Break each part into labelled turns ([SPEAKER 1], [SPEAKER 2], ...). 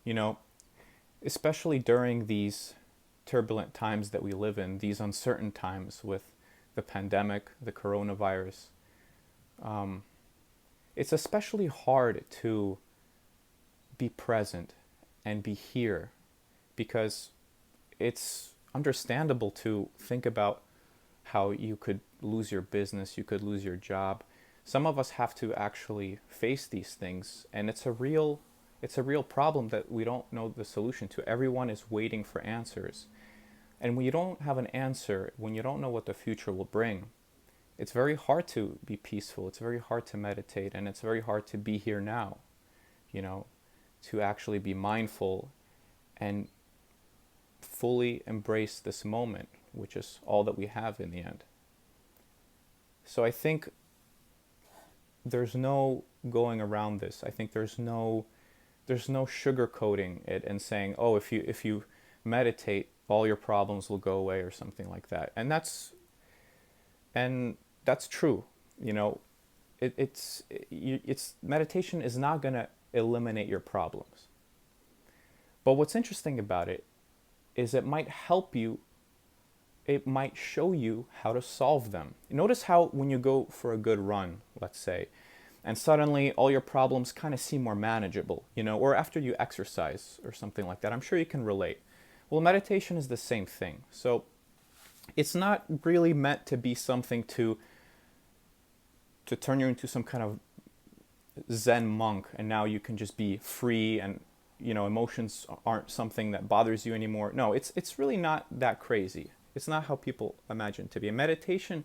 [SPEAKER 1] You know, especially during these turbulent times that we live in, these uncertain times with the pandemic, the coronavirus, um, it's especially hard to be present and be here because it's understandable to think about how you could lose your business, you could lose your job. Some of us have to actually face these things, and it's a real problem that we don't know the solution to. Everyone is waiting for answers. And when you don't have an answer, when you don't know what the future will bring, it's very hard to be peaceful. It's very hard to meditate, and it's very hard to be here now, you know, to actually be mindful and fully embrace this moment, which is all that we have in the end. So I think there's no going around this. I think there's no sugarcoating it and saying, "Oh, if you meditate, all your problems will go away," or something like that. And that's true. You know, it's meditation is not going to eliminate your problems. But what's interesting about it is it might help you, it might show you how to solve them. Notice how when you go for a good run, let's say, and suddenly all your problems kind of seem more manageable, or after you exercise or something like that. I'm sure you can relate. Well, meditation is the same thing. So it's not really meant to be something to turn you into some kind of Zen monk, and now you can just be free, and emotions aren't something that bothers you anymore. No, it's really not that crazy. It's not how people imagine it to be. A meditation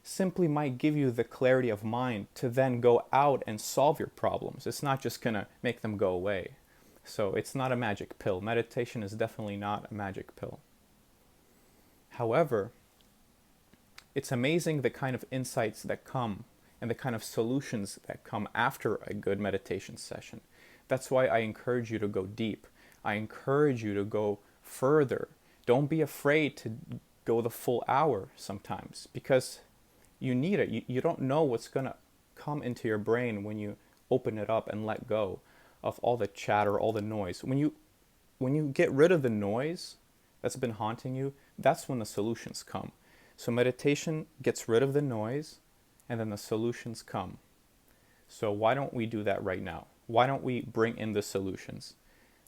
[SPEAKER 1] simply might give you the clarity of mind to then go out and solve your problems. It's not just gonna make them go away. So it's not a magic pill. Meditation is definitely not a magic pill. However, it's amazing the kind of insights that come and the kind of solutions that come after a good meditation session. That's why I encourage you to go deep. I encourage you to go further. Don't be afraid to go the full hour sometimes, because you need it. You don't know what's going to come into your brain when you open it up and let go of all the chatter, all the noise. When you get rid of the noise that's been haunting you, that's when the solutions come. So meditation gets rid of the noise, and then the solutions come. So why don't we do that right now? Why don't we bring in the solutions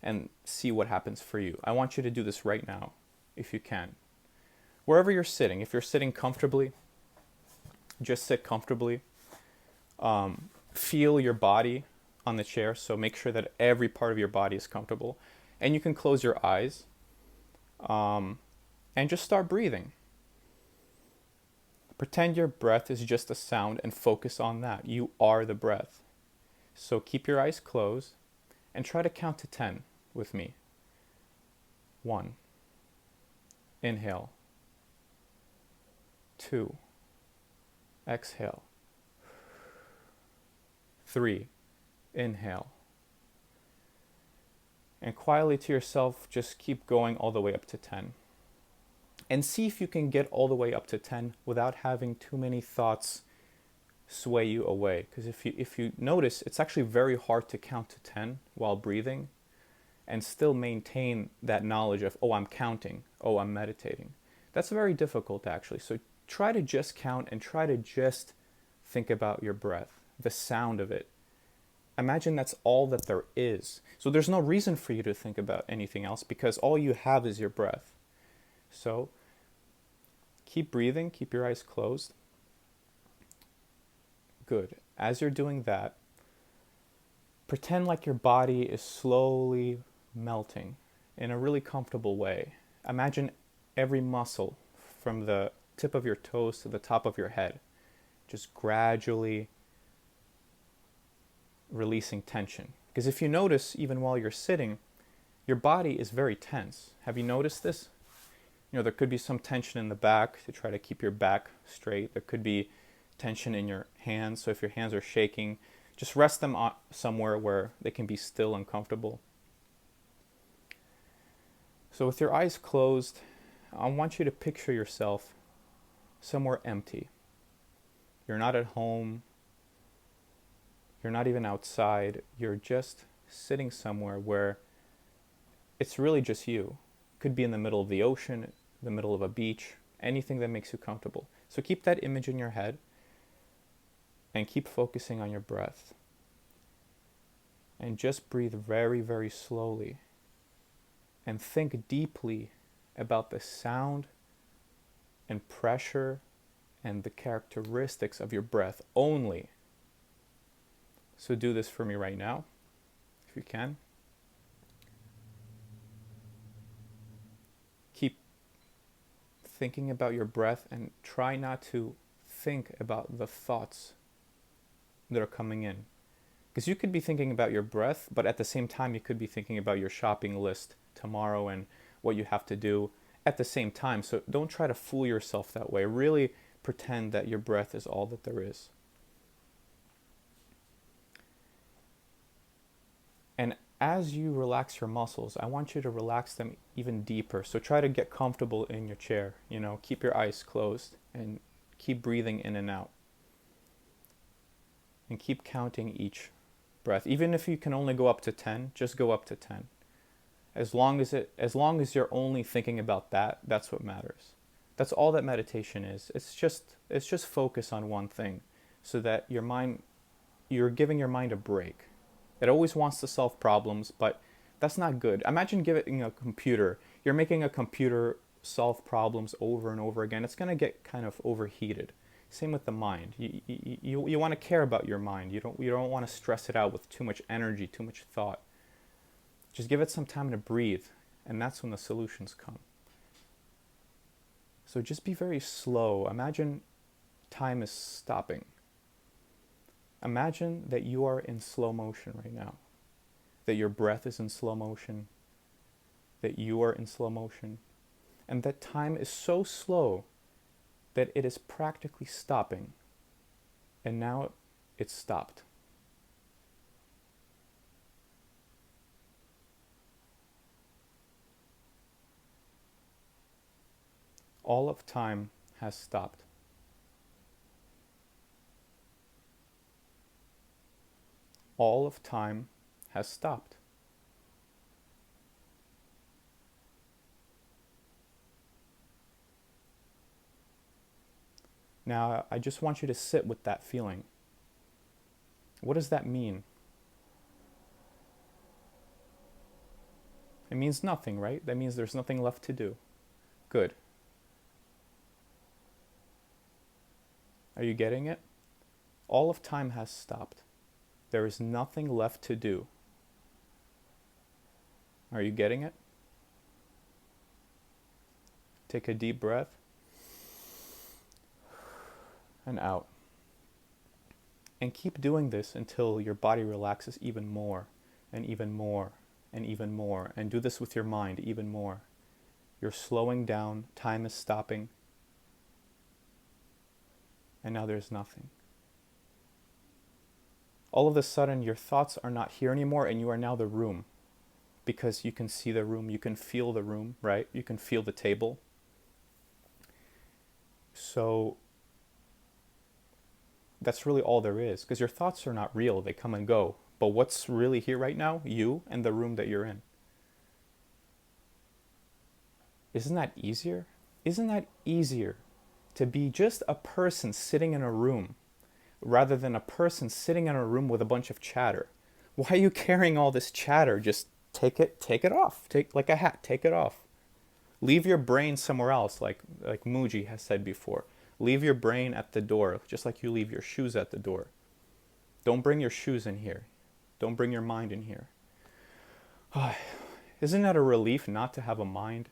[SPEAKER 1] and see what happens for you? I want you to do this right now, if you can. Wherever you're sitting, if you're sitting comfortably, just sit comfortably. Feel your body on the chair, so make sure that every part of your body is comfortable. And you can close your eyes, and just start breathing. Pretend your breath is just a sound and focus on that. You are the breath. So keep your eyes closed and try to count to 10 with me. 1. Inhale. 2. Exhale. 3. Inhale. And quietly to yourself, just keep going all the way up to 10. And see if you can get all the way up to 10 without having too many thoughts sway you away. Because if you notice, it's actually very hard to count to 10 while breathing and still maintain that knowledge of, oh, I'm counting, oh, I'm meditating. That's very difficult, actually. So try to just count and try to just think about your breath, the sound of it. Imagine that's all that there is. So there's no reason for you to think about anything else, because all you have is your breath. So keep breathing, keep your eyes closed. Good. As you're doing that, pretend like your body is slowly melting in a really comfortable way. Imagine every muscle from the tip of your toes to the top of your head just gradually releasing tension. Because if you notice, even while you're sitting, your body is very tense. Have you noticed this? There could be some tension in the back to try to keep your back straight. There could be tension in your hands. So if your hands are shaking, just rest them somewhere where they can be still and comfortable. So with your eyes closed, I want you to picture yourself somewhere empty. You're not at home. You're not even outside. You're just sitting somewhere where it's really just you. Could be in the middle of the ocean, the middle of a beach, anything that makes you comfortable. So keep that image in your head and keep focusing on your breath. And just breathe very, very slowly. And think deeply about the sound and pressure and the characteristics of your breath only. So do this for me right now, if you can. Keep thinking about your breath and try not to think about the thoughts that are coming in. Because you could be thinking about your breath, but at the same time you could be thinking about your shopping list tomorrow and what you have to do at the same time. So don't try to fool yourself that way. Really pretend that your breath is all that there is. And as you relax your muscles, I want you to relax them even deeper. So try to get comfortable in your chair. Keep your eyes closed and keep breathing in and out. And keep counting each breath. Even if you can only go up to 10, just go up to 10. As long as you're only thinking about that, that's what matters. That's all that meditation is. It's just focus on one thing so that you're giving your mind a break. It always wants to solve problems, but that's not good. Imagine giving a computer, you're making a computer solve problems over and over again. It's going to get kind of overheated. Same with the mind. You want to care about your mind. You don't want to stress it out with too much energy, too much thought. Just give it some time to breathe, and that's when the solutions come. So just be very slow. Imagine time is stopping. Imagine that you are in slow motion right now, that your breath is in slow motion, that you are in slow motion, and that time is so slow that it is practically stopping, and now it's stopped. All of time has stopped. All of time has stopped. Now, I just want you to sit with that feeling. What does that mean? It means nothing, right? That means there's nothing left to do. Good. Are you getting it? All of time has stopped. There is nothing left to do. Are you getting it? Take a deep breath and out. And keep doing this until your body relaxes even more and even more and even more. And do this with your mind even more. You're slowing down, time is stopping, and now there's nothing. All of a sudden, your thoughts are not here anymore, and you are now the room. Because you can see the room, you can feel the room, right? You can feel the table. So that's really all there is, because your thoughts are not real, they come and go. But what's really here right now? You and the room that you're in. Isn't that easier? Isn't that easier to be just a person sitting in a room rather than a person sitting in a room with a bunch of chatter? Why are you carrying all this chatter? Just take it off. Take like a hat, take it off. Leave your brain somewhere else, like Muji has said before. Leave your brain at the door, just like you leave your shoes at the door. Don't bring your shoes in here. Don't bring your mind in here. Isn't that a relief not to have a mind?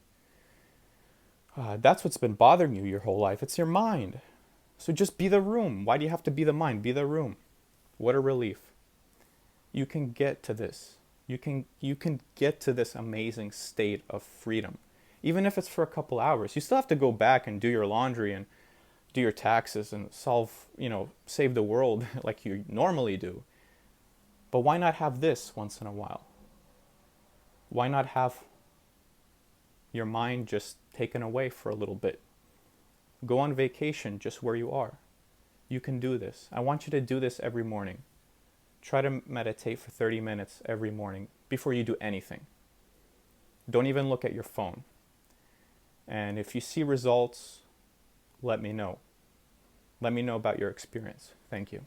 [SPEAKER 1] That's what's been bothering you your whole life. It's your mind. So just be the room. Why do you have to be the mind? Be the room. What a relief. You can get to this. You can get to this amazing state of freedom. Even if it's for a couple hours. You still have to go back and do your laundry and do your taxes and save the world like you normally do. But why not have this once in a while? Why not have your mind just taken away for a little bit? Go on vacation just where you are. You can do this. I want you to do this every morning. Try to meditate for 30 minutes every morning before you do anything. Don't even look at your phone. And if you see results, let me know. Let me know about your experience. Thank you.